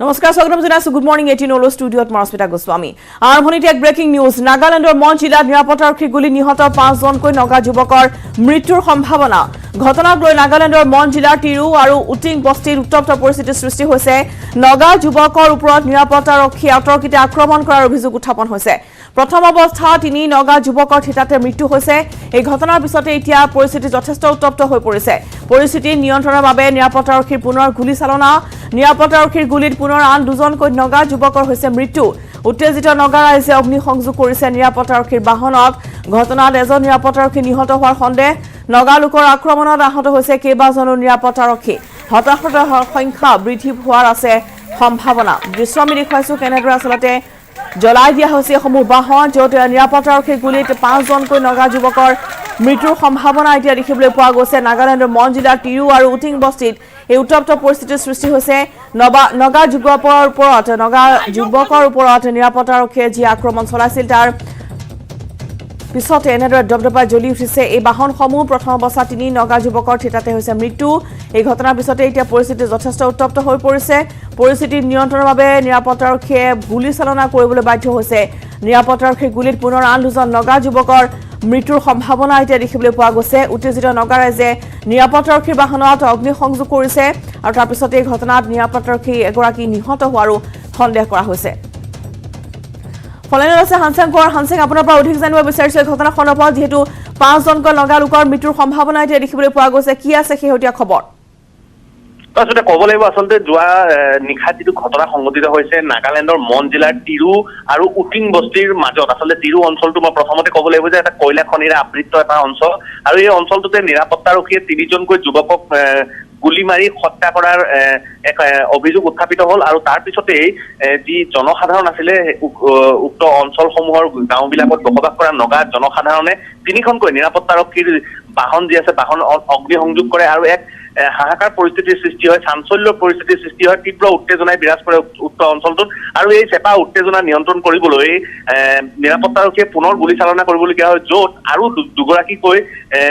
নমস্কাৰ স্বাগতম জনাইছো গুড মৰ্নিং 18 অল ষ্টুডিঅ'ত মৰস্মিতা গোস্বামী আৰম্ভণিতে এক ব্ৰেকিং নিউজ নাগালেণ্ডৰ মন জিলাত নিৰাপত্তাৰক্ষীৰ গুলী নিহত 5 জনকৈ নগা যুৱকৰ মৃত্যুৰ সম্ভাৱনা ঘটনাক লৈ নাগালেণ্ডৰ মন জিলাৰ তিৰু আৰু উটিং বস্তিত উত্তপ্ত পৰিস্থিতিৰ সৃষ্টি হৈছে নগা যুৱকৰ ওপৰত নিৰাপত্তাৰক্ষী আতৰ্কিতে আক্ৰমণ কৰাৰ অভিযোগ উত্থাপন হৈছে প্ৰথম অৱস্থাত তিনি নগা যুৱকৰ ঠিতাতে মৃত্যু হৈছে এই ঘটনাৰ পিছতে এতিয়া পৰিস্থিতি যথেষ্ট উত্তপ্ত হৈ পৰিছে পৰিস্থিতি নিয়ন্ত্ৰণৰ বাবে নিৰাপত্তাৰক্ষীৰ পুনৰ গুলী চালনা নিৰাপত্তাৰক্ষীৰ গুলীত পুনৰ আন দুজনকৈ নগা যুৱকৰ হৈছে মৃত্যু উত্তেজিত নগা ৰাইজে অগ্নিসংযোগ কৰিছে নিৰাপত্তাৰক্ষীৰ বাহনত ঘটনাত এজন নিৰাপত্তাৰক্ষী নিহত হোৱাৰ সন্দেহ নগা লোকৰ আক্ৰমণত আহত হৈছে কেইবাজনো নিৰাপত্তাৰক্ষী হতাহতৰ সংখ্যা বৃদ্ধি হোৱাৰ আছে সম্ভাৱনা দৃশ্য আমি দেখুৱাইছো কেনেদৰে আচলতে জ্বলাই দিয়া হৈছে সমূহ বাহন য'ত নিৰাপত্তাৰক্ষীৰ গুলীত 5 জনকৈ নগা যুৱকৰ মৃত্যুৰ সম্ভাৱনা এতিয়া দেখিবলৈ পোৱা গৈছে নাগালেণ্ডৰ মন জিলাৰ তিৰু আৰু উটিং বস্তিত এই উত্তপ্ত পৰিস্থিতিৰ সৃষ্টি হৈছে নগা যুৱকৰ ওপৰত নিৰাপত্তাৰক্ষীয়ে যি আক্ৰমণ চলাইছিল তাৰ পিছতে এনেদৰে দবদবাই জ্বলি উঠিছে এই বাহনসমূহ প্ৰথম অৱস্থাত তিনি নগা যুৱকৰ ঠিতাতে হৈছে মৃত্যু এই ঘটনাৰ পিছতে এতিয়া পৰিস্থিতি যথেষ্ট উত্তপ্ত হৈ পৰিছে পৰিস্থিতি নিয়ন্ত্ৰণৰ বাবে নিৰাপত্তাৰক্ষীয়ে গুলী চালনা কৰিবলৈ বাধ্য হৈছে নিৰাপত্তাৰক্ষীৰ গুলীত পুনৰ আন দুজন নগা যুৱকৰ মৃত্যুৰ সম্ভাৱনা এতিয়া দেখিবলৈ পোৱা গৈছে উত্তেজিত নগা ৰাইজে নিৰাপত্তাৰক্ষীৰ বাহনত অগ্নিসংযোগ কৰিছে আৰু তাৰ পিছতে এই ঘটনাত নিৰাপত্তাৰক্ষী এগৰাকী নিহত হোৱাৰো সন্দেহ কৰা হৈছে ফলাইনত আছে হানসেং আপোনাৰ পৰা অধিক জানিব বিচাৰিছে ঘটনা সন্দৰ্ভত যেহেতু 5 জনকৈ নগা লোকৰ মৃত্যুৰ সম্ভাৱনা এতিয়া দেখিবলৈ পোৱা গৈছে কি আছে শেহতীয়া খবৰ আসলে ক'ব লাগিব আসলে যোৱা নিশা যিটো ঘটনা সংঘটিত হৈছে নাগালেণ্ডৰ মন জিলাৰ তিৰু আৰু উটিং বস্তিৰ মাজত আসলে তিৰু অঞ্চলটো মই প্ৰথমতে ক'ব লাগিব যে এটা কয়লা খনিৰে আবৃত এটা অঞ্চল আৰু এই অঞ্চলটোতে নিৰাপত্তাৰক্ষীয়ে 3 জনকৈ যুৱকক গুলি মাৰি হত্যা কৰাৰ এক অভিযোগ উত্থাপিত হ'ল আৰু তাৰ পিছতেই যি জনসাধাৰণ আছিলে উক্ত অঞ্চলসমূহৰ গাঁওবিলাকত বসবাস কৰা নগা জনসাধাৰণে 3খনকৈ নিৰাপত্তাৰক্ষীৰ বাহন যি আছে বাহন অগ্নিসংযোগ কৰে আৰু এক হাহাকাৰ পৰিস্থিতিৰ সৃষ্টি হয় চাঞ্চল্যৰ পৰিস্থিতিৰ সৃষ্টি হয় তীব্ৰ উত্তেজনাই বিৰাজ কৰে উক্ত অঞ্চলটোত আৰু এই চেপা উত্তেজনা নিয়ন্ত্ৰণ কৰিবলৈ নিৰাপত্তাৰক্ষীয়ে পুনৰ গুলী চালনা কৰিবলগীয়া হয় য'ত আৰু দুগৰাকীকৈ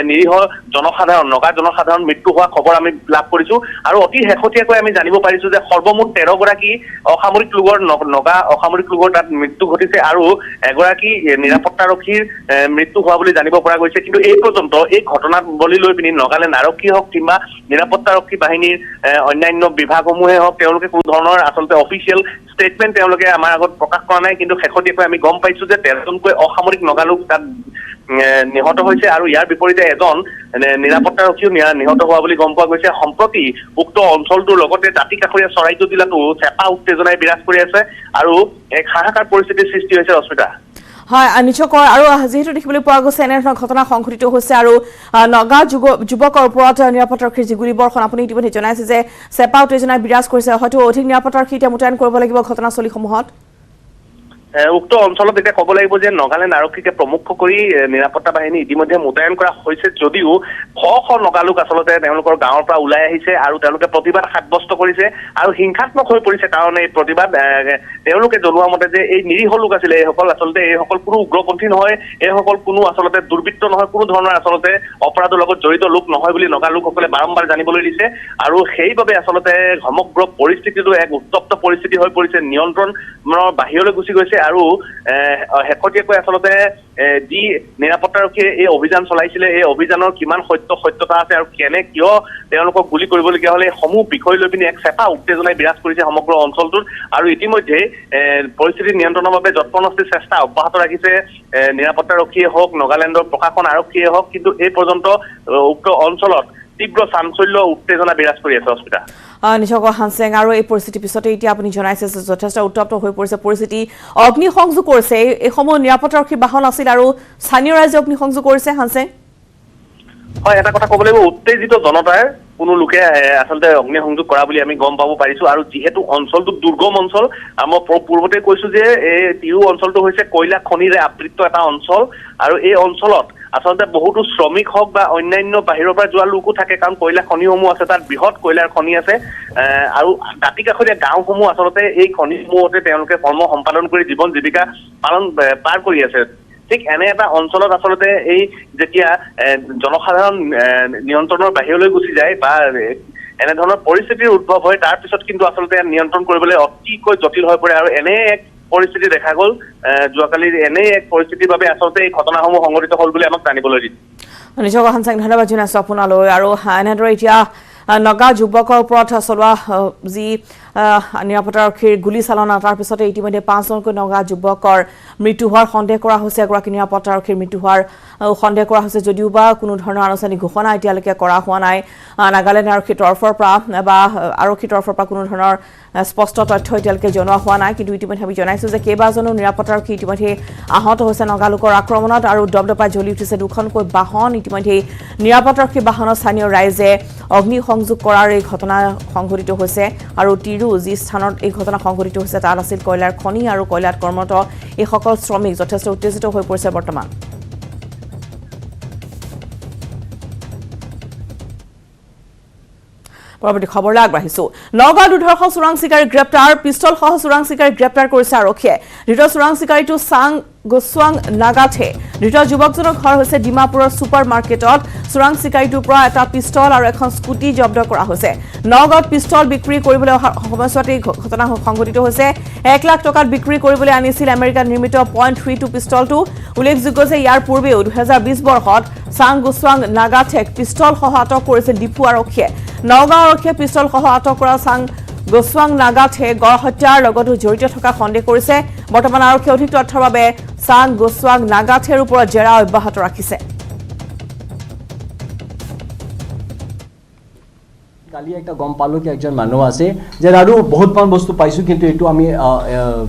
নিৰীহ জনসাধাৰণ নগা জনসাধাৰণ মৃত্যু হোৱা খবৰ আমি লাভ কৰিছো আৰু অতি শেহতীয়াকৈ আমি জানিব পাৰিছো যে সৰ্বমুঠ 13 গৰাকী অসামৰিক লোকৰ নগা অসামৰিক লোকৰ তাত মৃত্যু ঘটিছে আৰু এগৰাকী নিৰাপত্তাৰক্ষীৰ মৃত্যু হোৱা বুলি জানিব পৰা গৈছে কিন্তু এই পৰ্যন্ত এই ঘটনাত বলি লৈ পিনি নগালেণ্ড আৰক্ষী হওক কিংবা নিৰাপত্তাৰক্ষী বাহিনীৰ অন্যান্য বিভাগসমূহে হওক তেওঁলোকে কোনো ধৰণৰ আচলতে অফিচিয়েল ষ্টেটমেণ্ট তেওঁলোকে আমাৰ আগত প্ৰকাশ কৰা নাই কিন্তু শেহতীয়াকৈ আমি গম পাইছো যে 13 জনকৈ অসামৰিক নগালোক তাত নিহত হৈছে আৰু ইয়াৰ বিপৰীতে এজন নিৰাপত্তাৰক্ষীও নিহত হোৱা বুলি গম পোৱা গৈছে সম্প্ৰতি উক্ত অঞ্চলটোৰ লগতে দাঁতি কাষৰীয়া চৰাইদেউ জিলাতো চেপা উত্তেজনাই বিৰাজ কৰি আছে আৰু এক হাহাকাৰ পৰিস্থিতিৰ সৃষ্টি হৈছে অস্মিতা হয় নিশ্চয়কৈ আৰু যেহেতু দেখিবলৈ পোৱা গৈছে এনে ধৰণৰ ঘটনা সংঘটিত হৈছে আৰু নগা যুৱকৰ ওপৰত নিৰাপত্তাৰক্ষীৰ যি গুলীবৰ্ষণ আপুনি ইতিমধ্যে জনাইছে যে চেপা উত্তেজনাই বিৰাজ কৰিছে হয়তো অধিক নিৰাপত্তাৰক্ষী এতিয়া মোতায়েন কৰিব লাগিব ঘটনাস্থলীসমূহত উক্ত অঞ্চলত এতিয়া ক'ব লাগিব যে নগালেণ্ড আৰক্ষীকে প্ৰমুখ কৰি নিৰাপত্তা বাহিনী ইতিমধ্যে মোতায়েন কৰা হৈছে যদিও শ নগালোক আচলতে তেওঁলোকৰ গাঁৱৰ পৰা ওলাই আহিছে আৰু তেওঁলোকে প্ৰতিবাদ সাব্যস্ত কৰিছে আৰু হিংসাত্মক হৈ পৰিছে কাৰণ এই প্ৰতিবাদ তেওঁলোকে জনোৱা মতে যে এই নিৰীহ লোক আছিলে এইসকল আচলতে এইসকল কোনো উগ্ৰপন্থী নহয় এইসকল কোনো আচলতে দুৰ্বৃত্ত নহয় কোনো ধৰণৰ আচলতে অপৰাধৰ লগত জড়িত লোক নহয় বুলি নগালোকসকলে বাৰম্বাৰ জানিবলৈ দিছে আৰু সেইবাবে আচলতে সমগ্ৰ পৰিস্থিতিটো এক উত্তপ্ত পৰিস্থিতি হৈ পৰিছে নিয়ন্ত্ৰণৰ বাহিৰলৈ গুচি গৈছে আৰু শেহতীয়াকৈ আচলতে যি নিৰাপত্তাৰক্ষীয়ে এই অভিযান চলাইছিলে এই অভিযানৰ কিমান সত্যতা আছে আৰু কেনে কিয় তেওঁলোকক গুলী কৰিবলগীয়া হ'লে সমূহ বিষয় লৈ পিনি এক চেপা উত্তেজনাই বিৰাজ কৰিছে সমগ্ৰ অঞ্চলটোত আৰু ইতিমধ্যে পৰিস্থিতি নিয়ন্ত্ৰণৰ বাবে যৎপৰোনাস্তি চেষ্টা অব্যাহত ৰাখিছে নিৰাপত্তাৰক্ষীয়ে হওক নগালেণ্ডৰ প্ৰশাসন আৰক্ষীয়ে হওক কিন্তু এই পৰ্যন্ত উক্ত অঞ্চলত তীব্ৰ চাঞ্চল্য উত্তেজনা বিৰাজ কৰি আছে অস্মিতা নিশ্চয়কৈ হানসেং আৰু এই পৰিস্থিতিৰ পিছতে এতিয়া আপুনি জনাইছে যে যথেষ্ট উত্তপ্ত হৈ পৰিছে পৰিস্থিতি অগ্নিসংযোগ কৰিছে এইসমূহ নিৰাপত্তাৰক্ষী বাহন আছিল আৰু স্থানীয় ৰাইজে অগ্নিসংযোগ কৰিছে হানসেং হয় এটা কথা ক'ব লাগিব উত্তেজিত জনতাৰ কোনো লোকে আচলতে অগ্নিসংযোগ কৰা বুলি আমি গম পাব পাৰিছো আৰু যিহেতু অঞ্চলটো দুৰ্গম অঞ্চল মই পূৰ্বতে কৈছো যে এই তিৰু অঞ্চলটো হৈছে কয়লা খনিৰে আবৃত এটা অঞ্চল আৰু এই অঞ্চলত আচলতে বহুতো শ্ৰমিক হওক বা অন্যান্য বাহিৰৰ পৰা যোৱা লোকো থাকে কাৰণ কয়লা খনিসমূহ আছে তাত বৃহৎ কয়লাৰ খনি আছে আৰু দাঁতি কাষৰীয়া গাঁওসমূহ আচলতে এই খনিসমূহতে তেওঁলোকে কৰ্ম সম্পাদন কৰি জীৱন জীৱিকা পাৰ কৰি আছে ঠিক এনে এটা অঞ্চলত আচলতে এই যেতিয়া জনসাধাৰণ নিয়ন্ত্ৰণৰ বাহিৰলৈ গুচি যায় বা এনেধৰণৰ পৰিস্থিতিৰ উদ্ভৱ হয় তাৰ পিছত কিন্তু আচলতে নিয়ন্ত্ৰণ কৰিবলৈ অতিকৈ জটিল হৈ পৰে আৰু এনে এক পৰিস্থিতি দেখা গ'ল যোৱাকালিৰ এনে এক পৰিস্থিতিৰ বাবে আচলতে এই ঘটনাসমূহ সংঘটিত হ'ল বুলি আমাক জানিবলৈ দিছে নিজক হানচাং ধন্যবাদ জনাইছো আপোনালৈ আৰু এনেদৰে এতিয়া নগা যুৱকৰ ওপৰত চলোৱা যি নিৰাপত্তাৰক্ষীৰ গুলীচালনা তাৰ পিছতে ইতিমধ্যে 5জনকৈ নগা যুৱকৰ মৃত্যু হোৱাৰ সন্দেহ কৰা হৈছে এগৰাকী নিৰাপত্তাৰক্ষীৰ মৃত্যু হোৱাৰ সন্দেহ কৰা হৈছে যদিও বা কোনো ধৰণৰ আনুষ্ঠানিক ঘোষণা এতিয়ালৈকে কৰা হোৱা নাই নাগালেণ্ড আৰক্ষীৰ তৰফৰ পৰা বা আৰক্ষীৰ তৰফৰ পৰা কোনো ধৰণৰ স্পষ্ট তথ্য এতিয়ালৈকে জনোৱা হোৱা নাই কিন্তু ইতিমধ্যে আমি জনাইছো যে কেইবাজনো নিৰাপত্তাৰক্ষী ইতিমধ্যে আহত হৈছে নগালোকৰ আক্ৰমণত আৰু দপদপাই জ্বলি উঠিছে দুখনকৈ বাহন ইতিমধ্যে নিৰাপত্তাৰক্ষী বাহনত স্থানীয় ৰাইজে অগ্নি সংযোগ কৰাৰ এই ঘটনা সংঘটিত হৈছে আৰু তিৰু যি স্থানত এই ঘটনা সংঘটিত হৈছে তাত আছিল কয়লাৰ খনি আৰু কয়লাত কৰ্মৰত এইসকল শ্ৰমিক যথেষ্ট উত্তেজিত হৈ পৰিছে বৰ্তমান পৰৱৰ্তী খবৰলৈ আগবাঢ়িছো নগাঁও দুৰ্ধৰ্ষ চোৰাং চিকাৰী গ্ৰেপ্তাৰ পিষ্টল সহ চোৰাং চিকাৰী গ্ৰেপ্তাৰ কৰিছে আৰক্ষীয়ে ধৃত চোৰাং চিকাৰীটো চাং গোস্বাং নাগাথে ধৃত যুৱকজনৰ ঘৰ হৈছে ডিমাপুৰৰ ছুপাৰ মাৰ্কেটত চোৰাং চিকাৰীটোৰ পৰা এটা পিষ্টল আৰু এখন স্কুটি জব্দ কৰা হৈছে নগাঁৱত পিষ্টল বিক্ৰী কৰিবলৈ অহা সময়ছোৱাত এই ঘটনা সংঘটিত হৈছে 1 লাখ টকাত বিক্ৰী কৰিবলৈ আনিছিল আমেৰিকান নিৰ্মিত .32 পিষ্টলটো উল্লেখযোগ্য যে ইয়াৰ পূৰ্বেও 2020 বৰ্ষত চাং গোস্বাং নাগাথেক পিষ্টল সহ আটক কৰিছিল ডিপু আৰক্ষীয়ে নগাঁও আৰক্ষীয়ে পিষ্টল সহ আটক কৰা চাং গোস্বাং নাগাথে গড় হত্যাৰ লগতো জড়িত থকা সন্দেহ কৰিছে বৰ্তমান আৰক্ষীয়ে অধিক তথ্যৰ বাবে চাং গোস্বাং নাগাথেৰ ওপৰত জেৰা অব্যাহত ৰাখিছে কালি একটা গম পালো কি একজন মানুহ আছে যে আৰু বহুতমান বস্তু পাইছো কিন্তু এটো আমি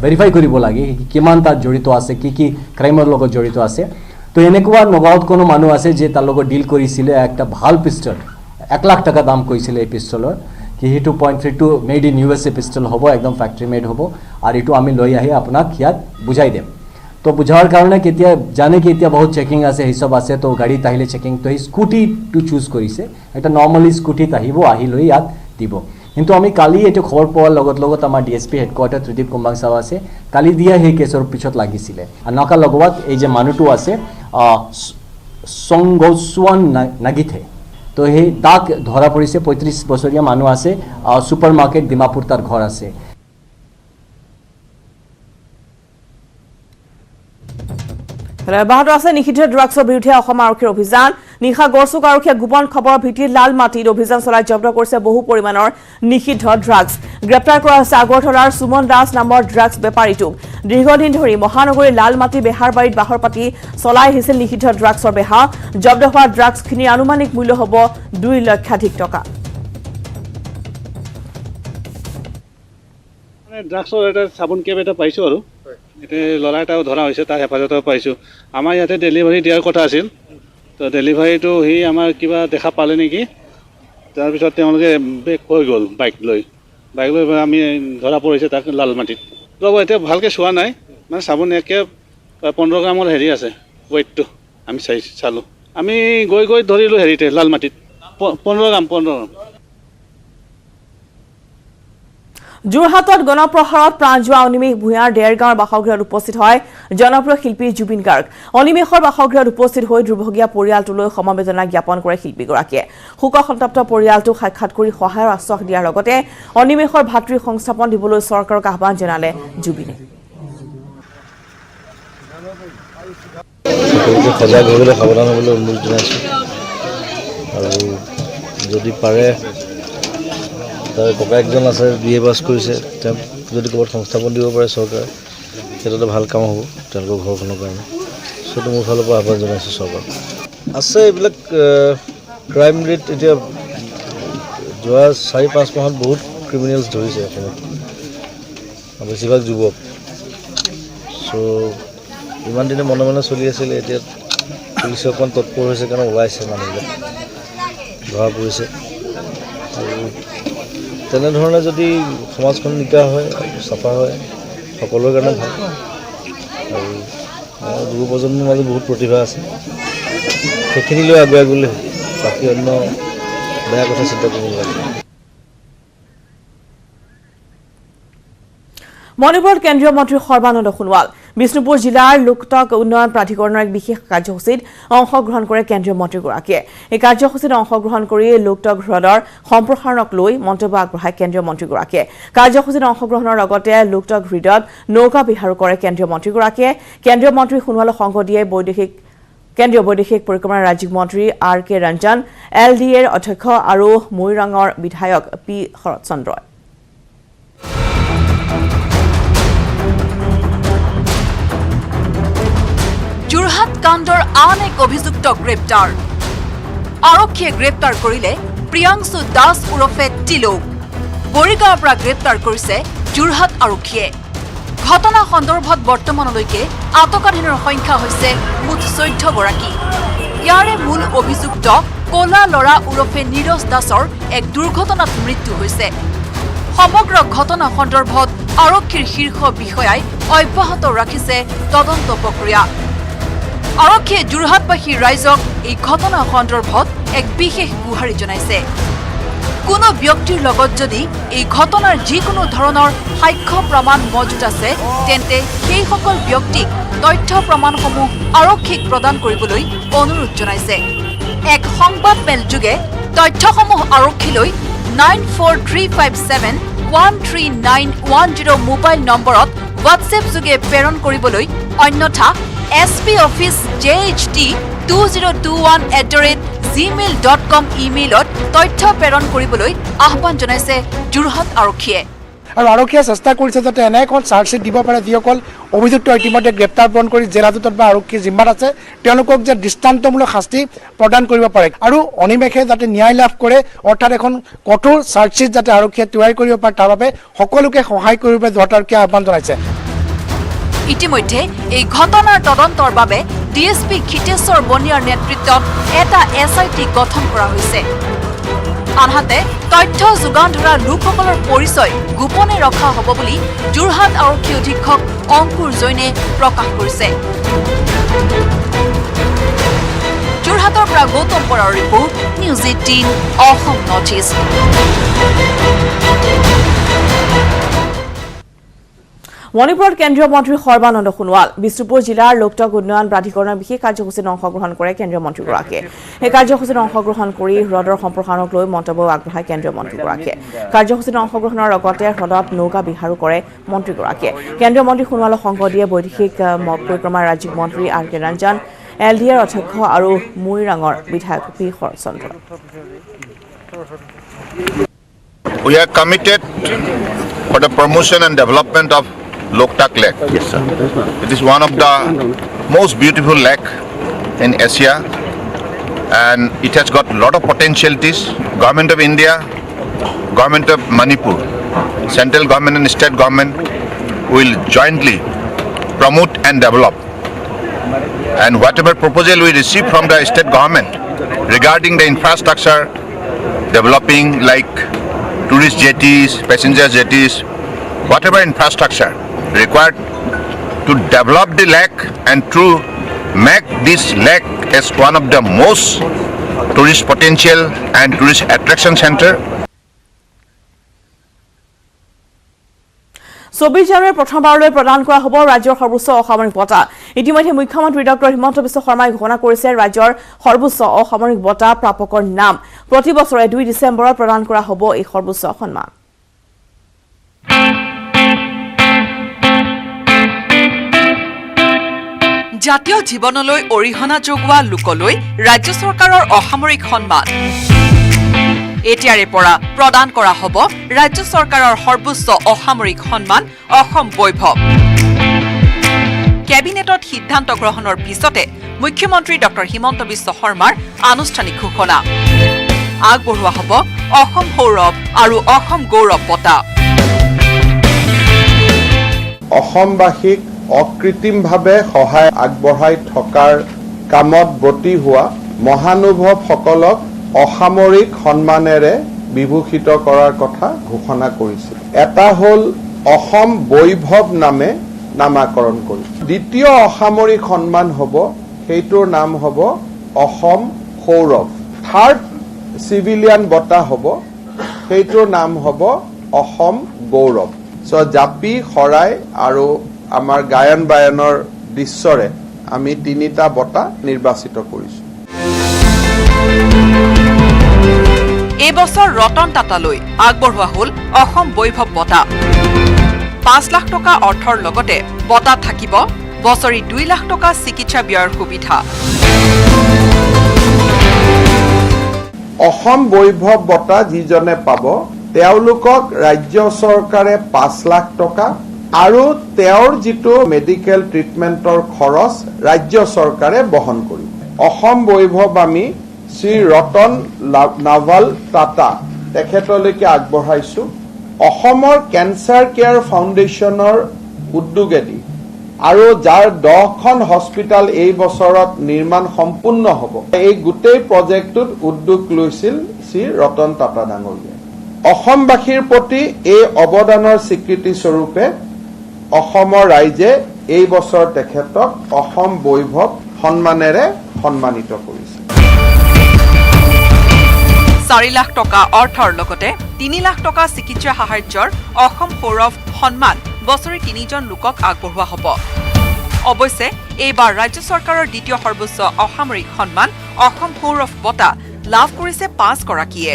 ভেৰিফাই কৰিব লাগে কিমান তাত জড়িত আছে কি ক্ৰাইমৰ লগত জড়িত আছে তো এনেকুৱা নগাঁৱত কোনো মানুহ আছে যে তাৰ লগত ডিল কৰিছিল একটা ভাল পিষ্টল 1 লাখ টাকা দাম কৈছিল এই পিষ্টলৰ কি হেতু .32 মেড ইন USA পিষ্টল হ'ব একদম ফ্যাক্টরি মেড হ'ব আৰু এটো আমি লৈ আহি আপোনাক ইয়াত বুজাই দেম তো বুঝাৰ কাৰণে কেতিয়া জানে কি এতিয়া বহুত চেকিং আছে হিসাব আছে তো গাড়ী তাহিলে চেকিং তো স্কুটি টু চুজ কৰিছে এটা নৰ্মালি স্কুটি তাহিব আহি লৈ ইয়াত দিব কিন্তু আমি কালি এটো খবৰ পোৱাৰ লগত আমাৰ ডিএসপি হেডকোয়াৰ্টাৰ ত্ৰিদীপ কুম্বাং সাহ আছে কালি দিয়া সেই কেছৰ পিছত লাগিছিলে আৰু নকা লগৱাত এই যে মানুহটো আছে সংগোস্ৱান নাগিথে তো সেই তাক ধৰা পৰিছে 35 বছৰীয়া মানুহ আছে সুপাৰ মাৰ্কেট ডিমাপুৰ তাৰ ঘৰ আছে অব্যাহত আছে নিষিদ্ধ ড্ৰাগছৰ বিৰুদ্ধে অসম আৰক্ষীৰ অভিযান নিশা গড়চুক আৰক্ষীয়ে গোপন খবৰৰ ভিত্তিত লাল মাটিত অভিযান চলাই জব্দ কৰিছে বহু পৰিমাণৰ নিষিদ্ধ ড্ৰাগছ গ্ৰেপ্তাৰ কৰা হৈছে আগৰতলাৰ সুমন দাস নামৰ ড্ৰাগছ বেপাৰীটোক দীৰ্ঘদিন ধৰি মহানগৰীৰ লাল মাটি বেহাৰবাৰীত বাহৰ পাতি চলাই আহিছিল নিষিদ্ধ ড্ৰাগছৰ বেহা জব্দ হোৱা ড্ৰাগছখিনিৰ আনুমানিক মূল্য হ'ব 2 লক্ষাধিক টকা ড্ৰাগছৰ এটা চাবোন কেপ এটা পাইছোঁ আৰু এতিয়া ল'ৰা এটাও ধৰা হৈছে তাৰ হেফাজতেও পাইছোঁ আমাৰ ইয়াতে ডেলিভাৰী দিয়াৰ কথা আছিল তো ডেলিভাৰীটো সি আমাৰ কিবা দেখা পালে নেকি তাৰপিছত তেওঁলোকে বেক হৈ গ'ল বাইক লৈ আমি ধৰা পৰিছে তাক লাল মাটিত ৰ'ব এতিয়া ভালকৈ চোৱা নাই মানে চাবোন একে 15 গ্ৰামৰ হেৰি আছে ৱেইটটো আমি চালোঁ আমি গৈ ধৰিলোঁ হেৰিতে লাল মাটিত 15 গ্ৰাম যোৰহাটত গণপ্ৰহাৰত প্ৰাণ যোৱা অনিমেষ ভূঞাৰ ডেৰগাঁৱৰ বাসগৃহত উপস্থিত হয় জনপ্ৰিয় শিল্পী জুবিন গাৰ্গ অনিমেষৰ বাসগৃহত উপস্থিত হৈ দুৰ্ভগীয়া পৰিয়ালটোলৈ সমবেদনা জ্ঞাপন কৰে শিল্পীগৰাকীয়ে শোকসন্তপ্ত পৰিয়ালটোক সাক্ষাৎ কৰি সহায়ৰ আশ্বাস দিয়াৰ লগতে অনিমেষৰ ভাতৃ সংস্থাপন দিবলৈ চৰকাৰক আহ্বান জনালে জুবিনে সজাগ হ'বলৈ সাৱধান হ'বলৈ অনুৰোধ জনাইছোঁ আৰু যদি পাৰে তাৰ ককায়েকজন আছে BA পাছ কৰিছে তেওঁ যদি ক'ৰবাত সংস্থাপন দিব পাৰে চৰকাৰে সেইটো ভাল কাম হ'ব তেওঁলোকৰ ঘৰখনৰ কাৰণে সেইটো মোৰ ফালৰ পৰা আহ্বান জনাইছোঁ চৰকাৰক আছে এইবিলাক ক্ৰাইম ৰেট এতিয়া যোৱা 4-5 মাহত বহুত ক্ৰিমিনেলছ ধৰিছে অসমত বেছিভাগ যুৱক চ' ইমান দিনে মনে চলি আছিলে এতিয়া পুলিচে অকণমান তৎপৰ হৈছে কাৰণে ওলাইছে মানুহবিলাক ধৰা পৰিছে আৰু তেনেধৰণে যদি সমাজখন নিকা হয় চাফা হয় সকলোৰে কাৰণে ভাল আৰু যুৱ প্ৰজন্মৰ মাজত বহুত প্ৰতিভা আছে সেইখিনি লৈ আগুৱাই গ'লে বাকী অন্য বেয়া কথা চিন্তা কৰিব নালাগে মণিপুৰত কেন্দ্ৰীয় মন্ত্ৰী সৰ্বানন্দ সোণোৱাল বিষ্ণুপুৰ জিলাৰ লোকটক উন্নয়ন প্ৰাধিকৰণৰ এক বিশেষ কাৰ্যসূচীত অংশগ্ৰহণ কৰে কেন্দ্ৰীয় মন্ত্ৰীগৰাকীয়ে এই কাৰ্যসূচীত অংশগ্ৰহণ কৰি লোকটক হ্ৰদৰ সম্প্ৰসাৰণক লৈ মন্তব্য আগবঢ়ায় কেন্দ্ৰীয় মন্ত্ৰীগৰাকীয়ে কাৰ্যসূচীত অংশগ্ৰহণৰ লগতে লোকটক হ্ৰদত নৌকা বিহাৰো কৰে কেন্দ্ৰীয় মন্ত্ৰীগৰাকীয়ে কেন্দ্ৰীয় মন্ত্ৰী সোণোৱাল সংসদীয় কেন্দ্ৰীয় বৈদেশিক পৰিক্ৰমা ৰাজ্যিক মন্ত্ৰী আৰ কে ৰঞ্জন LDAৰ অধ্যক্ষ আৰু মৈৰাঙৰ বিধায়ক পি শৰৎ চন্দ্ৰই যোৰহাট কাণ্ডৰ আন এক অভিযুক্ত গ্ৰেপ্তাৰ আৰক্ষীয়ে গ্ৰেপ্তাৰ কৰিলে প্ৰিয়াংশু দাস ওৰফে তিলোক বৰিগাঁৱৰ পৰা গ্ৰেপ্তাৰ কৰিছে যোৰহাট আৰক্ষীয়ে ঘটনা সন্দৰ্ভত বৰ্তমানলৈকে আটকাধীনৰ সংখ্যা হৈছে মুঠ 14 গৰাকী ইয়াৰে মূল অভিযুক্ত কলা লৰা ওৰফে নীৰজ দাসৰ এক দুৰ্ঘটনাত মৃত্যু হৈছে সমগ্ৰ ঘটনা সন্দৰ্ভত আৰক্ষীৰ শীৰ্ষ বিষয়াই অব্যাহত ৰাখিছে তদন্ত প্ৰক্ৰিয়া আৰক্ষীয়ে যোৰহাটবাসী ৰাইজক এই ঘটনা সন্দৰ্ভত এক বিশেষ গুহাৰি জনাইছে কোনো ব্যক্তিৰ লগত যদি এই ঘটনাৰ যিকোনো ধৰণৰ সাক্ষ্য প্ৰমাণ মজুত আছে তেন্তে সেই সকল ব্যক্তিক তথ্য প্ৰমাণসমূহ আৰক্ষীক প্ৰদান কৰিবলৈ অনুৰোধ জনাইছে এক সংবাদ মেল যোগে তথ্যসমূহ আৰক্ষীলৈ 94357139110 মোবাইল নম্বৰত হোৱাটছএপ যোগে প্ৰেৰণ কৰিবলৈ অন্যথা SP Office JHT 2021@gmail.com ইমেইলত তথ্য প্ৰেৰণ কৰিবলৈ আহ্বান জনাইছে যোৰহাট আৰক্ষীয়ে আৰু আৰক্ষীয়ে চেষ্টা কৰিছে যাতে এনে এখন চাৰ্জশ্বিট দিব পাৰে যিসকল অভিযুক্ত ইতিমধ্যে গ্ৰেপ্তাৰ পৰণ কৰি জেল হাজতত বা আৰক্ষীৰ জিম্মাত আছে তেওঁলোকক যে দৃষ্টান্তমূলক শাস্তি প্ৰদান কৰিব পাৰে আৰু অনিমেষে যাতে ন্যায় লাভ কৰে অৰ্থাৎ এখন কঠোৰ চাৰ্জশ্বিট যাতে আৰক্ষীয়ে তৈয়াৰ কৰিব পাৰে তাৰ বাবে সকলোকে সহায় কৰিব যোৰহাট আৰক্ষীয়ে আহ্বান জনাইছে ইতিমধ্যে এই ঘটনাৰ তদন্তৰ বাবে DSP খিতেশ্বৰ বনিয়াৰ নেতৃত্বত এটা SIT গঠন কৰা হৈছে আনহাতে তথ্য যোগান ধৰা লোকসকলৰ পৰিচয় গোপনে ৰখা হ'ব বুলি যোৰহাট আৰক্ষী অধীক্ষক অংকুৰ জৈনে প্ৰকাশ কৰিছে যোৰহাটৰ পৰা গৌতম বৰাৰ report news 18 Assam north east মণিপুৰত কেন্দ্ৰীয় মন্ত্ৰী সৰ্বানন্দ সোণোৱাল বিষ্ণুপুৰ জিলাৰ লোকটক উন্নয়ন প্ৰাধিকৰণৰ বিশেষ কাৰ্যসূচীত অংশগ্ৰহণ কৰে কেন্দ্ৰীয় মন্ত্ৰীগৰাকীয়ে এই কাৰ্যসূচীত অংশগ্ৰহণ কৰি হ্ৰদৰ সম্প্ৰসাৰণক লৈ মন্তব্য আগবঢ়ায় কেন্দ্ৰীয় মন্ত্ৰীগৰাকীয়ে কাৰ্যসূচীত অংশগ্ৰহণৰ লগতে হ্ৰদত নৌকা বিহাৰো কৰে মন্ত্ৰীগৰাকীয়ে কেন্দ্ৰীয় মন্ত্ৰী সোণোৱালক সংগ দিয়ে বৈদেশিক পৰিক্ৰমা ৰাজ্যিক মন্ত্ৰী আৰ কে ৰঞ্জন LDAৰ অধ্যক্ষ আৰু মৈৰাঙৰ বিধায়ক P Sarat Chandra We are committed for the promotion and development of Loktak Lake. Yes, sir. It is one of the most beautiful lake in Asia and it has got a lot of potentialities. Government of India, Government of Manipur, central government and state government will jointly promote and develop. And whatever proposal we receive from the state government regarding the infrastructure developing like tourist jetties, passenger jetties, whatever infrastructure required to develop the lake and to make this lake as one of the most tourist potential and tourist attraction center. 24 জানুৱাৰীৰ প্ৰথমবাৰলৈ প্ৰদান কৰা হ'ব ৰাজ্যৰ সৰ্বোচ্চ অসামৰিক বঁটা ইতিমধ্যে মুখ্যমন্ত্ৰী ডক্টৰ হিমন্ত বিশ্ব শৰ্মাই ঘোষণা কৰিছে ৰাজ্যৰ সৰ্বোচ্চ অসামৰিক বঁটা প্ৰাপকৰ নাম প্ৰতি বছৰে 2 ডিচেম্বৰত প্ৰদান কৰা হ'ব এই সৰ্বোচ্চ সন্মান জাতীয় জীৱনলৈ অৰিহণা যোগোৱা লোকলৈ ৰাজ্য চৰকাৰৰ অসামৰিক সন্মান এতিয়াৰে পৰা প্ৰদান কৰা হ'ব ৰাজ্য চৰকাৰৰ সৰ্বোচ্চ অসামৰিক সন্মান অসম বৈভৱ কেবিনেটত সিদ্ধান্ত গ্ৰহণৰ পিছতে মুখ্যমন্ত্ৰী ডক্টৰ হিমন্ত বিশ্ব শৰ্মাৰ আনুষ্ঠানিক ঘোষণা আগবঢ়োৱা হ'ব অসম সৌৰভ আৰু অসম গৌৰৱ বঁটা অসমবাসীক অকৃত্ৰিমভাৱে সহায় আগবঢ়াই থকাৰ কামত ব্ৰতী হোৱা মহানুভৱসকলক অসামৰিক সন্মানেৰে বিভূষিত কৰাৰ কথা ঘোষণা কৰিছে এটা হ'ল অসম বৈভৱ নামে নামাকৰণ কৰিছে দ্বিতীয় অসামৰিক সন্মান হ'ব সেইটোৰ নাম হ'ব অসম সৌৰভ থাৰ্ড সিভিলিয়ান বঁটা হ'ব সেইটোৰ নাম হ'ব অসম গৌৰৱ জাপি খৰাই আৰু আমাৰ গায়ন বায়নৰ দৃশ্যৰে আমি 3টা বঁটা নিৰ্বাচিত কৰিছোঁ। এই বছৰ ৰতন টাটালৈ আগবঢ়োৱা হ'ল অসম বৈভৱ বঁটা। 5 লাখ টকা অৰ্থৰ লগতে বঁটা থাকিব বছৰি 2 লাখ টকা চিকিৎসা ব্যয়ৰ সুবিধা। অসম বৈভৱ বঁটা যিজনে পাব তেওঁলোকক ৰাজ্য চৰকাৰে 5 লাখ টকা আৰু তেওঁৰ যিটো মেডিকেল ট্ৰিটমেণ্টৰ খৰচ ৰাজ্য চৰকাৰে বহন কৰিব। অসম বৈভৱ আমি শ্ৰী ৰতন নাভাল টাটা তেখেতলৈকে আগবঢ়াইছোঁ। অসমৰ কেঞ্চাৰ কেয়াৰ ফাউণ্ডেশ্যনৰ উদ্যোগেদি আৰু যাৰ 10খন হস্পিটেল এই বছৰত নিৰ্মাণ সম্পূৰ্ণ হ'ব, এই গোটেই প্ৰজেক্টটোত উদ্যোগ লৈছিল শ্ৰী ৰতন টাটা ডাঙৰীয়াই। অসমবাসীৰ প্ৰতি এই অৱদানৰ স্বীকৃতি স্বৰূপে অসমৰ ৰাইজে এই বছৰ তেখেতক অসম বৈভৱ সন্মানেৰে সন্মানিত কৰিছে। 4 লাখ টকা অৰ্থৰ লগতে 3 লাখ টকা চিকিৎসা সাহায্যৰ অসম সৌৰভ সন্মান বছৰি 3জন লোকক আগবঢ়োৱা হ'ব। অৱশ্যে এইবাৰ ৰাজ্য চৰকাৰৰ দ্বিতীয় সৰ্বোচ্চ অসামৰিক সন্মান অসম সৌৰভ বঁটা লাভ কৰিছে 5 গৰাকীয়ে।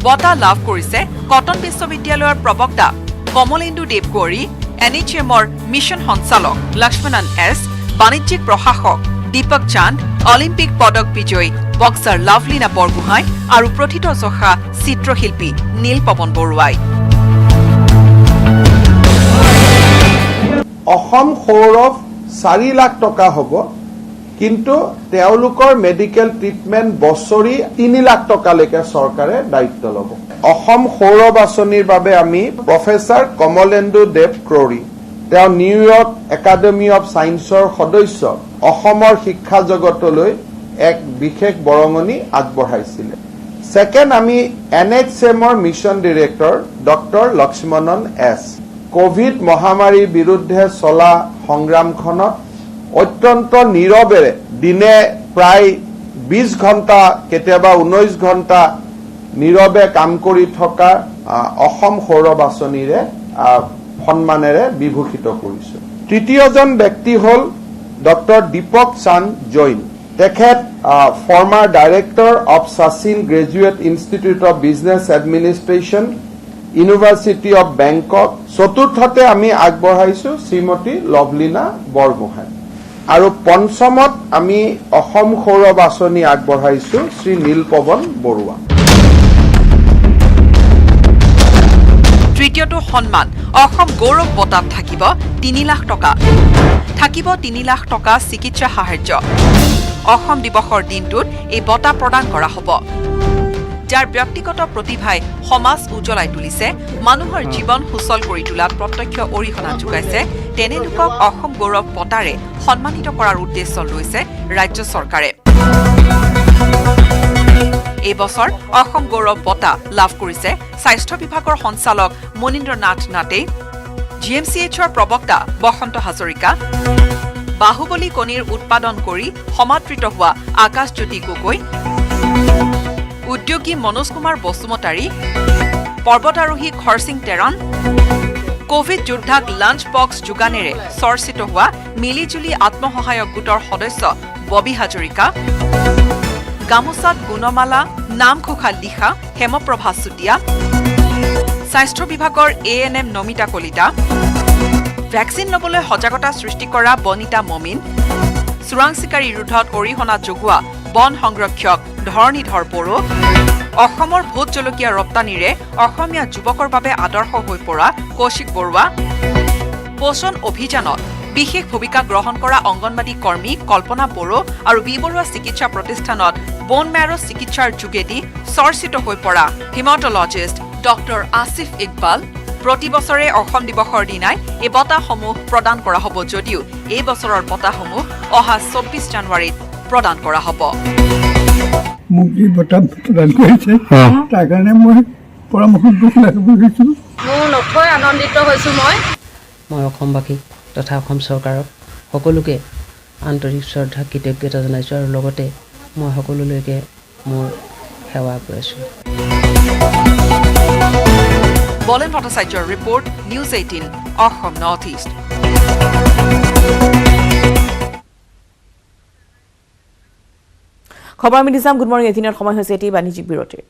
বঁটা লাভ কৰিছে কটন বিশ্ববিদ্যালয়ৰ প্ৰবক্তা কমলেন্দু দেৱগৌৰী, NHMৰ মিছন সঞ্চালক লক্ষ্মণন এছ, বাণিজ্যিক প্ৰশাসক দীপক চান্দ, অলিম্পিক পদক বিজয়ী বক্সাৰ লাভলীনা বৰগোহাঁই আৰু প্ৰথিতযশা চিত্ৰশিল্পী নীলপৱন বৰুৱাই। অসম সৌৰভ 4 লাখ টকা হ'ব, কিন্তু তেওঁলোকৰ মেডিকেল ট্ৰিটমেণ্ট বছৰি 3 লাখ টকালৈকে চৰকাৰে দায়িত্ব ল'ব। অসম সৌৰভ আঁচনিৰ বাবে আমি প্ৰফেচাৰ কমলেন্দু দেৱ ক্ৰৌৰী, তেওঁ নিউয়ৰ্ক একাডেমী অৱ ছায়েন্সৰ সদস্য, অসমৰ শিক্ষা জগতলৈ এক বিশেষ বৰঙণি আগবঢ়াইছিলে। ছেকেণ্ড, আমি NHMৰ mission director doctor Lakshmanan S. Covid মহামাৰীৰ বিৰুদ্ধে চলা সংগ্ৰামখনত অত্যন্ত নীৰৱেৰে দিনে প্ৰায় 20 ঘণ্টা কেতিয়াবা 19 ঘণ্টা নীৰৱে কাম কৰি থকা অসম সৌৰভ আঁচনিৰে সন্মানেৰে বিভূষিত কৰিছো। তৃতীয়জন ব্যক্তি হ'ল ডক্টৰ দীপক চান্দ জৈন। তেখেত former director of Sasin graduate institute of business administration, university of Bangkok. চতুৰ্থতে আমি আগবঢ়াইছো শ্ৰীমতী লভলীনা বৰগোহাঁই। আৰু পঞ্চমত আমি অসম সৌৰভ আঁচনি আগবঢ়াইছো শ্ৰী নীলপৱন বৰুৱা। তৃতীয়টো সন্মান অসম গৌৰৱ বঁটাত থাকিব 3 লাখ টকা। থাকিব 3 লাখ টকা চিকিৎসা সাহায্য। অসম দিৱসৰ দিনটোত এই বঁটা প্ৰদান কৰা হ'ব। যাৰ ব্যক্তিগত প্ৰতিভাই সমাজ উজ্বলাই তুলিছে, মানুহৰ জীৱন সুচল কৰি তোলাত প্ৰত্যক্ষ অৰিহণা যোগাইছে, তেনে লোকক অসম গৌৰৱ বঁটাৰে সন্মানিত কৰাৰ উদ্দেশ্য লৈছে ৰাজ্য চৰকাৰে। এই বছৰ অসম গৌৰৱ বঁটা লাভ কৰিছে স্বাস্থ্য বিভাগৰ সঞ্চালক মনীন্দ্ৰ নাথ নাটে, GMCHৰ প্ৰবক্তা বসন্ত হাজৰিকা, বাহুবলী কণীৰ উৎপাদন কৰি সমাদৃত হোৱা আকাশজ্যোতি গগৈ, উদ্যোগী মনোজ কুমাৰ বসুমতাৰী, পৰ্বতাৰোহী খৰসিং তেৰান, কোভিড যোদ্ধাক লাঞ্চ বক্স যোগানেৰে চৰ্চিত হোৱা মিলিজুলি আত্মসহায়ক গোটৰ সদস্য ববী হাজৰিকা, গামোচাত গুণমালা নামঘোষা লিখা হেমপ্ৰভা চুতীয়া, স্বাস্থ্য বিভাগৰ ANM নমিতা কলিতা, ভেকচিন ল'বলৈ সজাগতা সৃষ্টি কৰা বনিতা মমিন, চোৰাং চিকাৰী ৰোধত অৰিহণা যোগোৱা বন সংৰক্ষক ধৰণীধৰ বড়ো, অসমৰ ভোট জলকীয়া ৰপ্তানিৰে অসমীয়া যুৱকৰ বাবে আদৰ্শ হৈ পৰা কৌশিক বৰুৱা, পোষণ অভিযানত বিশেষ ভূমিকা গ্ৰহণ কৰা অংগনবাদী কৰ্মী কল্পনা বড়ো আৰু বি বৰুৱা চিকিৎসা প্ৰতিষ্ঠানত বোন মেৰ চিকিৎসাৰ যোগেদি চৰ্চিত হৈ পৰা হিমাটলজিষ্ট ডক্টৰ আসিফ ইকবাল। প্ৰতি বছৰে অসম দিৱসৰ দিনাই এই বঁটাসমূহ প্ৰদান কৰা হ'ব যদিও এই বছৰৰ বঁটাসমূহ অহা 24 জানুৱাৰীত প্ৰদান কৰা হ'ব। মোক যি বঁটা প্ৰদান কৰিছে তাৰ কাৰণে মই পৰামৰ্শ কৰিছোঁ। মোৰ নথৈ আনন্দিত হৈছোঁ। মই অসমবাসী তথা অসম চৰকাৰক সকলোকে আন্তৰিক শ্ৰদ্ধা কৃতজ্ঞতা জনাইছোঁ আৰু লগতে মই সকলোলৈকে মোৰ সেৱা আগবঢ়াইছোঁ। বলেন ভট্টাচাৰ্যৰ report, news 18 Assam north east. খবৰ আমি দিছাম গুড মৰ্ণিং 18 সময় হৈছে এটি বাণিজ্যিক বিৰতিৰ।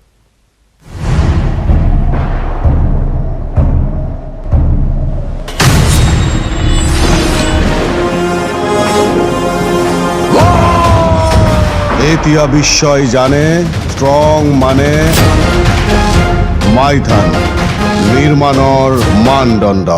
এতিয়া বিশ্বই জানে ষ্ট্ৰং মানে মাইথান নিৰ্মাণৰ মানদণ্ড।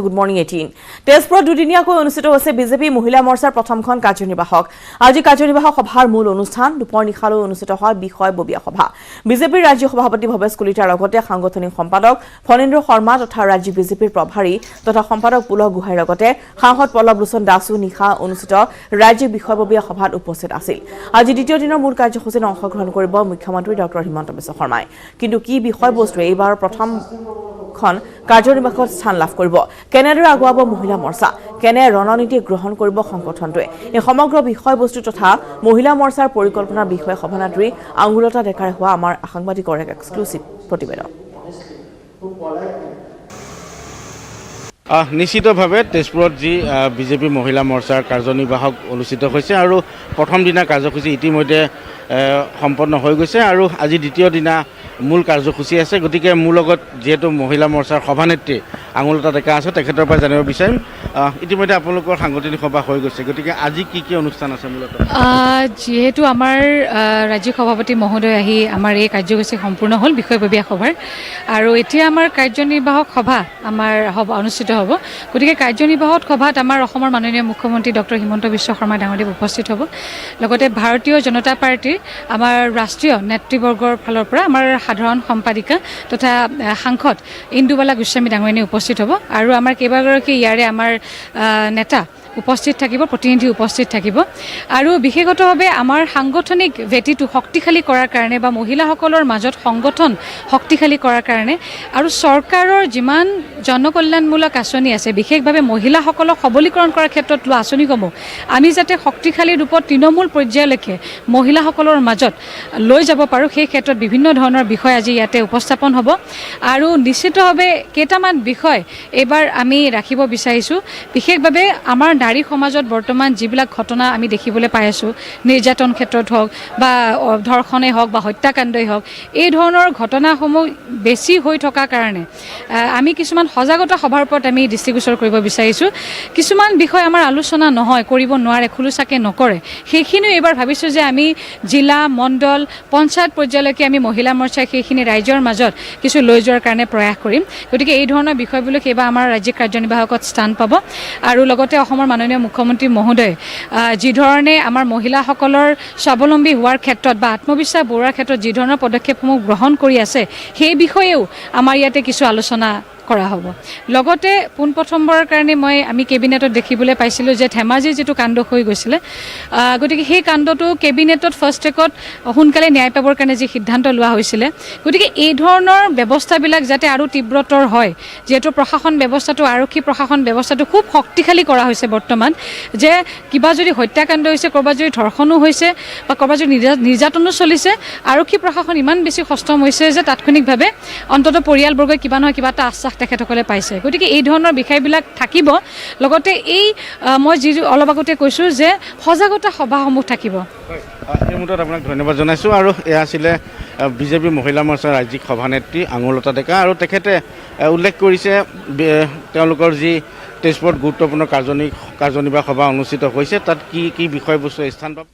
গুড মৰ্ণিং 18 তেজপুৰত দুদিনীয়াকৈ অনুষ্ঠিত হৈছে বিজেপি মহিলা মৰ্চাৰ প্ৰথমখন কাৰ্যনিৰ্বাহক। আজি কাৰ্যনিৰ্বাহক সভাৰ মূল অনুষ্ঠান দুপৰ নিশালৈ অনুষ্ঠিত হয় বিষয়ববীয়া সভা। বিজেপিৰ ৰাজ্যিক সভাপতি ভৱেশ কলিতাৰ লগতে সাংগঠনিক সম্পাদক ফণীন্দ্ৰ শৰ্মা তথা ৰাজ্যিক বিজেপিৰ প্ৰভাৰী তথা সম্পাদক পুলক গোহাঁইৰ লগতে সাংসদ পল্লৱ লোচন দাসো নিশা অনুষ্ঠিত ৰাজ্যিক বিষয়ববীয়া সভাত উপস্থিত আছিল। আজি দ্বিতীয় দিনৰ মূল কাৰ্যসূচীত অংশগ্ৰহণ কৰিব মুখ্যমন্ত্ৰী ডক্টৰ হিমন্ত বিশ্ব শৰ্মাই। কিন্তু কি বিষয়বস্তুৱে এইবাৰ প্ৰথমখন কাৰ্যনিৰ্বাহকত স্থান লাভ কৰিব, কেনেদৰে আগুৱাব মহিলা মৰ্চা, কেনে ৰণনীতি গ্ৰহণ কৰিব সংগঠনটোৱে, এই সমগ্ৰ বিষয়বস্তু তথা মহিলা মৰ্চাৰ পৰিকল্পনাৰ বিষয়ে সভানেত্ৰী আঙুলতা ডেকাৰে হোৱা আমাৰ সাংবাদিকৰ এক এক্সক্লুচিভ প্ৰতিবেদন। নিশ্চিতভাৱে তেজপুৰত যি বিজেপি মহিলা মৰ্চাৰ কাৰ্যনিৰ্বাহক অনুষ্ঠিত হৈছে আৰু প্ৰথম দিনা কাৰ্যসূচী ইতিমধ্যে সম্পন্ন হৈ গৈছে আৰু আজি দ্বিতীয় দিনা মূল কাৰ্যসূচী আছে। গতিকে মোৰ লগত যিহেতু মহিলা মৰ্চাৰ সভানেত্ৰী আঙুলতা ডেকা আছে, তেখেতৰ পৰা জানিব বিচাৰিম ইতিমধ্যে আপোনালোকৰ সাংগঠনিক সভা হৈ গৈছে, গতিকে আজি কি কি অনুষ্ঠান আছে মূলত? যিহেতু আমাৰ ৰাজ্যিক সভাপতি মহোদয় আহি আমাৰ এই কাৰ্যসূচী সম্পূৰ্ণ হ'ল বিষয়ববীয়া সভাৰ, আৰু এতিয়া আমাৰ কাৰ্যনিৰ্বাহক সভা আমাৰ অনুষ্ঠিত হ'ব। গতিকে কাৰ্যনিৰ্বাহক সভাত আমাৰ অসমৰ মাননীয় মুখ্যমন্ত্ৰী ডক্টৰ হিমন্ত বিশ্ব শৰ্মা ডাঙৰীয়া উপস্থিত হ'ব। লগতে ভাৰতীয় জনতা পাৰ্টীৰ আমাৰ ৰাষ্ট্ৰীয় নেতৃবৰ্গৰ ফালৰ পৰা আমাৰ সাধাৰণ সম্পাদিকা তথা সাংসদ ইন্দুবালা গোস্বামী ডাঙৰীয়া উপস্থিত হ'ব, আৰু আমাৰ কেইবাগৰাকী ইয়াৰে আমাৰ নেতা উপস্থিত থাকিব, প্ৰতিনিধি উপস্থিত থাকিব। আৰু বিশেষতভাৱে আমাৰ সাংগঠনিক ভেটিটো শক্তিশালী কৰাৰ কাৰণে বা মহিলাসকলৰ মাজত সংগঠন শক্তিশালী কৰাৰ কাৰণে আৰু চৰকাৰৰ যিমান জনকল্যাণমূলক আঁচনি আছে, বিশেষভাৱে মহিলাসকলক সবলীকৰণ কৰাৰ ক্ষেত্ৰত লোৱা আঁচনিসমূহ আমি যাতে শক্তিশালী ৰূপত তৃণমূল পৰ্যায়লৈকে মহিলাসকলৰ মাজত লৈ যাব পাৰোঁ, সেই ক্ষেত্ৰত বিভিন্ন ধৰণৰ বিষয় আজি ইয়াতে উপস্থাপন হ'ব। আৰু নিশ্চিতভাৱে কেইটামান বিষয় এইবাৰ আমি ৰাখিব বিচাৰিছোঁ। বিশেষভাৱে আমাৰ নাৰী সমাজত বৰ্তমান যিবিলাক ঘটনা আমি দেখিবলৈ পাই আছোঁ, নিৰ্যাতন ক্ষেত্ৰত হওক বা ধৰ্ষণেই হওক বা হত্যাকাণ্ডই হওক, এই ধৰণৰ ঘটনাসমূহ বেছি হৈ থকাৰ কাৰণে আমি কিছুমান সজাগতা সভাৰ ওপৰত আমি দৃষ্টিগোচৰ কৰিব বিচাৰিছোঁ। কিছুমান বিষয় আমাৰ আলোচনা নহয়, কৰিব নোৱাৰে, খোলোচাকে নকৰে, সেইখিনিও এইবাৰ ভাবিছোঁ যে আমি জিলা মণ্ডল পঞ্চায়ত পৰ্যায়লৈকে আমি মহিলা মৰ্চাই সেইখিনি ৰাইজৰ মাজত কিছু লৈ যোৱাৰ কাৰণে প্ৰয়াস কৰিম। গতিকে এই ধৰণৰ বিষয়বিলাক এইবাৰ আমাৰ ৰাজ্যিক কাৰ্যনিৰ্বাহকত স্থান পাব। আৰু লগতে অসমৰ মাননীয় মুখ্যমন্ত্ৰী মহোদয় যিধৰণে আমাৰ মহিলাসকলৰ স্বাৱলম্বী হোৱাৰ ক্ষেত্ৰত বা আত্মবিশ্বাস বঢ়োৱাৰ ক্ষেত্ৰত যি ধৰণৰ পদক্ষেপসমূহ গ্ৰহণ কৰি আছে, সেই বিষয়েও আমাৰ ইয়াতে কিছু আলোচনা কৰা হ'ব। লগতে পোনপ্ৰথমবাৰৰ কাৰণে আমি কেবিনেটত দেখিবলৈ পাইছিলোঁ যে ধেমাজিৰ যিটো কাণ্ড হৈ গৈছিলে, গতিকে সেই কাণ্ডটো কেবিনেটত ফাৰ্ষ্ট ট্ৰেকত সোনকালে ন্যায় পাবৰ কাৰণে যি সিদ্ধান্ত লোৱা হৈছিলে, গতিকে এই ধৰণৰ ব্যৱস্থাবিলাক যাতে আৰু তীব্ৰতৰ হয়, যিহেতু প্ৰশাসন ব্যৱস্থাটো আৰক্ষী প্ৰশাসন ব্যৱস্থাটো খুব শক্তিশালী কৰা হৈছে বৰ্তমান, যে কিবা যদি হত্যাকাণ্ড হৈছে, ক'ৰবাত যদি ধৰ্ষণো হৈছে বা ক'ৰবাত যদি নিৰ্যাতনো চলিছে, আৰক্ষী প্ৰশাসন ইমান বেছি সষ্টম হৈছে যে তাৎক্ষণিকভাৱে অন্ততঃ পৰিয়ালবৰ্গই কিবা নহয় কিবা এটা আশ্বাস তেখেতসকলে পাইছে। গতিকে এই ধৰণৰ বিষয়বিলাক থাকিব। লগতে এই মই যি অলপ আগতে কৈছোঁ যে সজাগতা সভাসমূহ থাকিব। এই মুহূৰ্তত আপোনাক ধন্যবাদ জনাইছোঁ। আৰু এয়া আছিলে বিজেপি মহিলা মৰ্চাৰ ৰাজ্যিক সভানেত্ৰী আঙুলতা ডেকা, আৰু তেখেতে উল্লেখ কৰিছে তেওঁলোকৰ যি তেজপুৰত গুৰুত্বপূৰ্ণ কাৰ্যনিৰ্বাহক সভা অনুষ্ঠিত হৈছে, তাত কি কি বিষয়বস্তু স্থান পাব।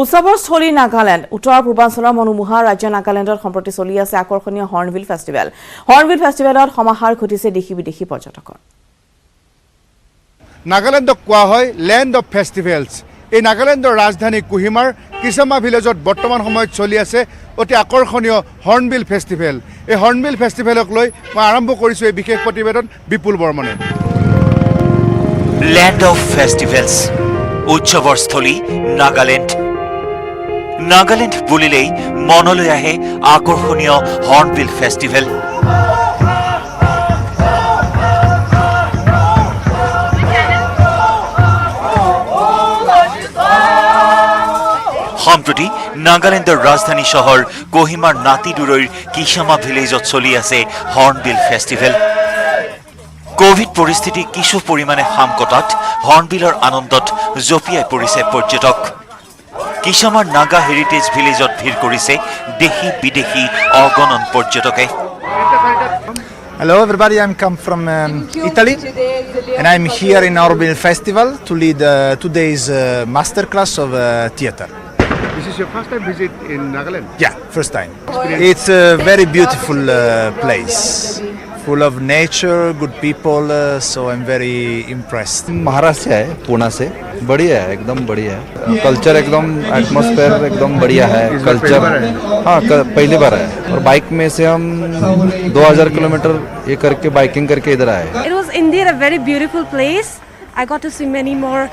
উৎসৱৰ স্থলী নাগালেণ্ড। উত্তৰ পূৰ্বাঞ্চলৰ মনোমোহা ৰাজ্য নাগালেণ্ডত সম্প্ৰতি চলি আছে আকৰ্ষণীয় হৰ্ণবিল ফেষ্টিভেল। হৰ্ণবিল ফেষ্টিভেলত সমাহাৰ ঘটিছে দেশী বিদেশী পৰ্যটকৰ। নাগালেণ্ডক কোৱা হয় লেণ্ড অফ ফেষ্টিভেলছ। এই নাগালেণ্ডৰ ৰাজধানী কোহিমাৰ কিছামা ভিলেজত বৰ্তমান সময়ত চলি আছে অতি আকৰ্ষণীয় হৰ্ণবিল ফেষ্টিভেল। এই হৰ্ণবিল ফেষ্টিভেলক লৈ মই আৰম্ভ কৰিছোঁ এই বিশেষ প্ৰতিবেদন বিপুল বৰ্মনে। লেণ্ড অফ ফেষ্টিভেলছ, উৎসৱৰ স্থলী নাগালেণ্ড। নাগালেণ্ড বুলিলেই মনলৈ আহে আকৰ্ষণীয় হৰ্ণবিল ফেষ্টিভেল। সম্প্ৰতি নাগালেণ্ডৰ ৰাজধানী চহৰ কোহিমাৰ নাতিদুৰৈৰ কিসামা ভিলেজত চলি আছে হৰ্ণবিল ফেষ্টিভেল। কোভিড পৰিস্থিতি কিছু পৰিমাণে হাম কটাত হৰ্ণবিলৰ আনন্দত জঁপিয়াই পৰিছে পৰ্যটক। কিসামাৰ নাগা হেৰিটেজ ভিলেজত ভিৰ কৰিছে দেশী বিদেশী অগণন পৰ্যটকে। Hello everybody, I'm come from Italy and I'm here in Hornbill Festival to lead today's masterclass of theater. This is your first time visit in Nagaland? Yeah, first time. It's a very beautiful place, full of nature, good people, so I'm very impressed. Maharashtra है, पुणे से। बढ़िया है, एकदम बढ़िया है। Culture एकदम, atmosphere एकदम बढ़िया है। कल्चर हाँ पहली बार है और बाइक में से हम 2000 किलोमीटर ये करके बाइकिंग करके इधर आए। It was indeed a very beautiful place. I got to see many more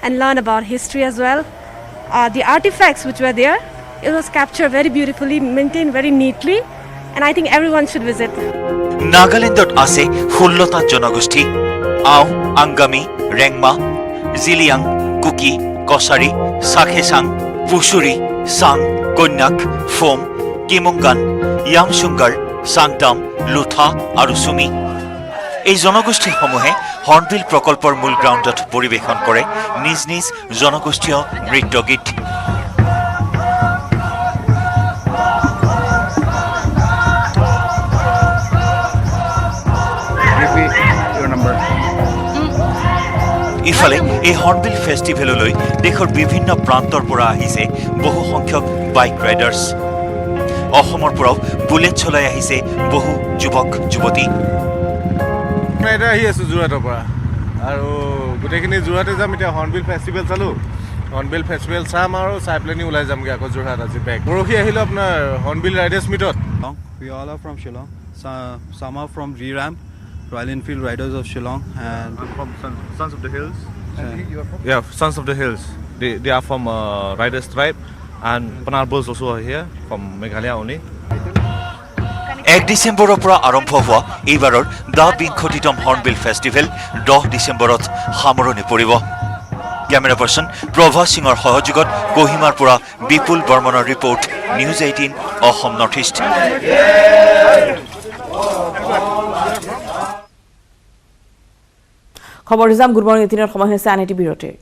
and learn about history as well. The artifacts which were there, it was captured very beautifully, maintained very neatly, and I think everyone should visit. নাগালেণ্ডত আছে 16টা জনগোষ্ঠী আও, আংগামী, ৰেংমা, জিলিয়াং, কুকি, কছাৰী, চাখেচাং, পুচুৰী, চাং, কন্যাক, foam, কিমুংগান, য়ামচুংগাৰ, Sangtam, Lotha আৰু চুমি। এই জনগোষ্ঠীসমূহে hornbill প্ৰকল্পৰ মূল গ্ৰাউণ্ডত পৰিৱেশন কৰে নিজ নিজ জনগোষ্ঠীয় নৃত্যগীত। ইফালে এই হৰ্ণবিল ফেষ্টিভেললৈ দেশৰ বিভিন্ন প্ৰান্তৰ পৰা আহিছে বহু সংখ্যক বাইক ৰাইডাৰ্ছ। অসমৰ পৰাও বুলেট চলাই আহিছে বহু যুৱক যুৱতী। এতিয়া আহি আছোঁ যোৰহাটৰ পৰা আৰু গোটেইখিনি যোৰহাটে যাম। এতিয়া হৰ্ণবিল ফেষ্টিভেল চালোঁ, হৰ্ণবিল ফেষ্টিভেল চাম আৰু চাই পেলাই ওলাই যামগৈ আকৌ যোৰহাট আজি বেক। পৰহি আহিলোঁ আপোনাৰ হৰ্ণবিল ৰাইডাৰ্ছ মিটত। We all are from Shillong. Some are from Re-Ramp, Royal Enfield Riders of Shillong, and I'm from Sons of the Hills. You are from? Yeah, Sons of the Hills. They are from Riders Tribe, and Panar Bulls also are here from Meghalaya only. 1 ডিচেম্বৰৰ পৰা আৰম্ভ হোৱা এইবাৰৰ ২০তম hornbill festival 10 ডিচেম্বৰত সামৰণি পৰিব। Camera person Prabha সিঙৰ সহযোগত কোহিমাৰ পৰা বিপুল বৰ্মনৰ report, news 18 Assam north east. খবৰ গুড মৰ্ণিং 18 সময় হৈছে আন এটি বিৰতিৰ।